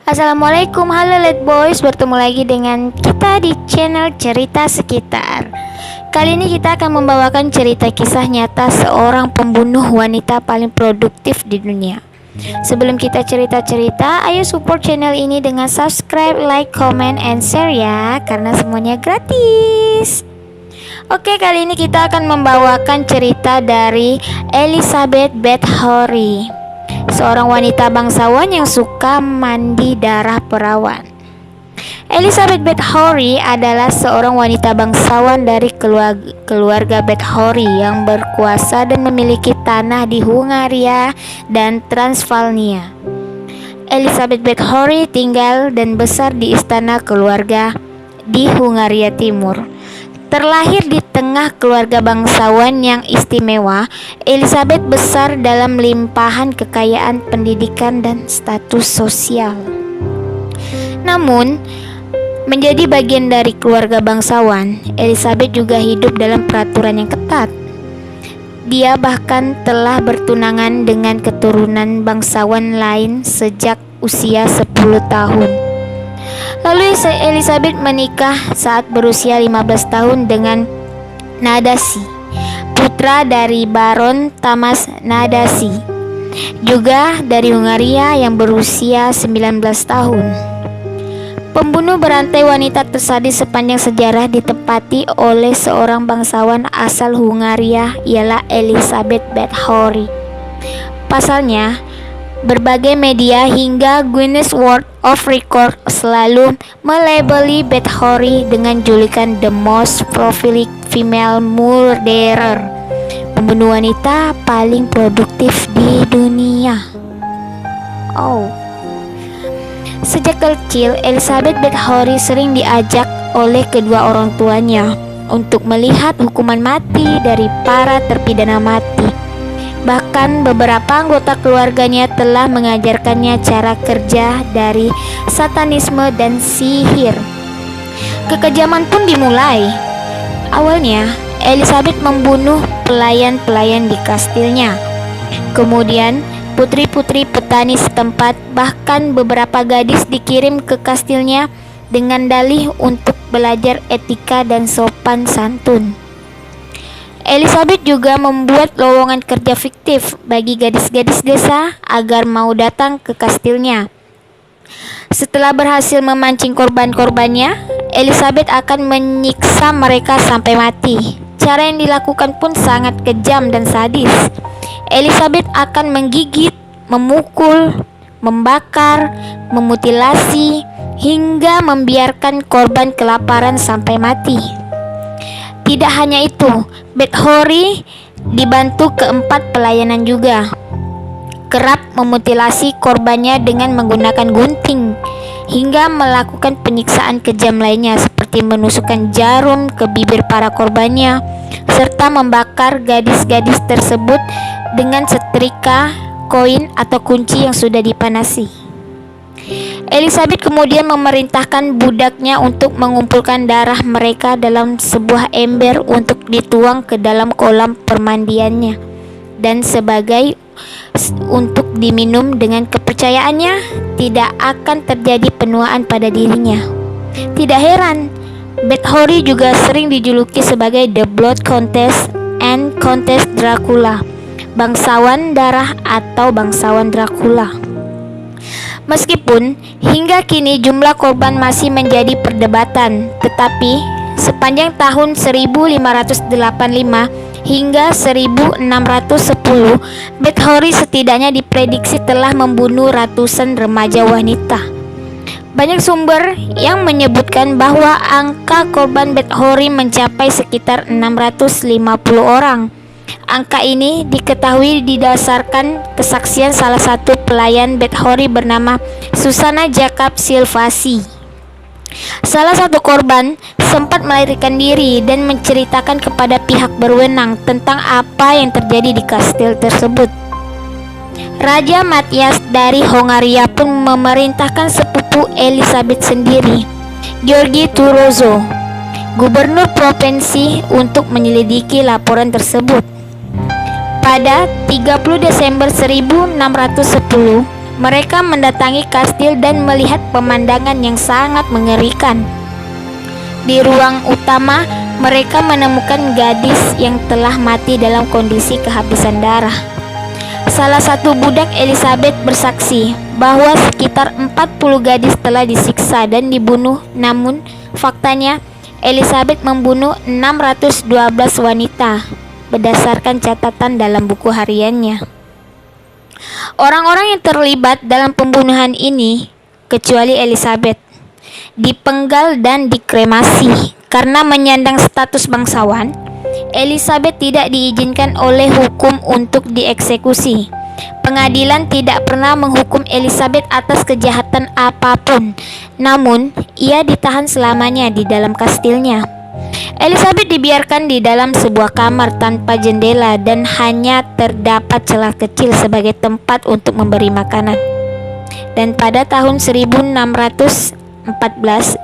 Assalamualaikum, halo Let Boys, bertemu lagi dengan kita di channel Cerita Sekitar. Kali ini kita akan membawakan cerita kisah nyata seorang pembunuh wanita paling produktif di dunia. Sebelum kita cerita-cerita, ayo support channel ini dengan subscribe, like, comment, and share ya, karena semuanya gratis. Oke, kali ini kita akan membawakan cerita dari Elizabeth Bathory, seorang wanita bangsawan yang suka mandi darah perawan. Elizabeth Bathory adalah seorang wanita bangsawan dari keluarga Bathory yang berkuasa dan memiliki tanah di Hungaria dan Transylvania. Elizabeth Bathory tinggal dan besar di istana keluarga di Hungaria Timur. Terlahir di tengah keluarga bangsawan yang istimewa, Elizabeth besar dalam limpahan kekayaan pendidikan dan status sosial. Namun, menjadi bagian dari keluarga bangsawan, Elizabeth juga hidup dalam peraturan yang ketat. Dia bahkan telah bertunangan dengan keturunan bangsawan lain sejak usia 10 tahun. Lalu Elizabeth menikah saat berusia 15 tahun dengan Nadasi, putra dari Baron Tamas Nadasi, juga dari Hungaria yang berusia 19 tahun. Pembunuh berantai wanita tersadis sepanjang sejarah ditempati oleh seorang bangsawan asal Hungaria, ialah Elizabeth Bathory. Pasalnya, berbagai media hingga Guinness World of Record selalu melabeli Bathory dengan julukan The Most Prolific Female Murderer, pembunuh wanita paling produktif di dunia. Sejak kecil, Elizabeth Bathory sering diajak oleh kedua orang tuanya untuk melihat hukuman mati dari para terpidana mati. Bahkan beberapa anggota keluarganya telah mengajarkannya cara kerja dari satanisme dan sihir. Kekejaman pun dimulai. Awalnya, Elizabeth membunuh pelayan-pelayan di kastilnya. Kemudian, putri-putri petani setempat, bahkan beberapa gadis dikirim ke kastilnya dengan dalih untuk belajar etika dan sopan santun. Elizabeth juga membuat lowongan kerja fiktif bagi gadis-gadis desa agar mau datang ke kastilnya. Setelah berhasil memancing korban-korbannya, Elizabeth akan menyiksa mereka sampai mati. Cara yang dilakukan pun sangat kejam dan sadis. Elizabeth akan menggigit, memukul, membakar, memutilasi, hingga membiarkan korban kelaparan sampai mati. Tidak hanya itu, Bathory dibantu keempat pelayanan juga kerap memutilasi korbannya dengan menggunakan gunting, hingga melakukan penyiksaan kejam lainnya seperti menusukkan jarum ke bibir para korbannya, serta membakar gadis-gadis tersebut dengan setrika, koin, atau kunci yang sudah dipanasi. Elizabeth kemudian memerintahkan budaknya untuk mengumpulkan darah mereka dalam sebuah ember untuk dituang ke dalam kolam permandiannya dan sebagai untuk diminum, dengan kepercayaannya tidak akan terjadi penuaan pada dirinya. Tidak heran, Bathory juga sering dijuluki sebagai The Blood Countess and Countess Dracula, bangsawan darah atau bangsawan Dracula. Meskipun hingga kini jumlah korban masih menjadi perdebatan, tetapi sepanjang tahun 1585 hingga 1610, Bathory setidaknya diprediksi telah membunuh ratusan remaja wanita. Banyak sumber yang menyebutkan bahwa angka korban Bathory mencapai sekitar 650 orang. Angka ini diketahui didasarkan kesaksian salah satu pelayan Bathory bernama Susanna Jacob Silvasi. Salah satu korban sempat melarikan diri dan menceritakan kepada pihak berwenang tentang apa yang terjadi di kastil tersebut. Raja Matthias dari Hongaria pun memerintahkan sepupu Elizabeth sendiri, Georgi Turozo, gubernur provinsi, untuk menyelidiki laporan tersebut. Pada 30 Desember 1610, Mereka mendatangi kastil dan melihat pemandangan yang sangat mengerikan. Di ruang utama, mereka menemukan gadis yang telah mati dalam kondisi kehabisan darah. Salah satu budak Elizabeth bersaksi bahwa sekitar 40 gadis telah disiksa dan dibunuh, namun faktanya Elizabeth membunuh 612 wanita berdasarkan catatan dalam buku hariannya. Orang-orang yang terlibat dalam pembunuhan ini, kecuali Elizabeth, dipenggal dan dikremasi. Karena menyandang status bangsawan, Elizabeth tidak diizinkan oleh hukum untuk dieksekusi. Pengadilan tidak pernah menghukum Elizabeth atas kejahatan apapun, namun ia ditahan selamanya di dalam kastilnya. Elizabeth dibiarkan di dalam sebuah kamar tanpa jendela dan hanya terdapat celah kecil sebagai tempat untuk memberi makanan. Dan pada tahun 1614,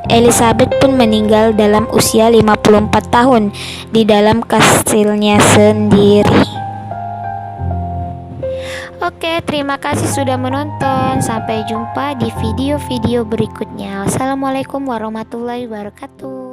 Elizabeth pun meninggal dalam usia 54 tahun di dalam kastilnya sendiri. Oke, terima kasih sudah menonton. Sampai jumpa di video-video berikutnya. Wassalamualaikum warahmatullahi wabarakatuh.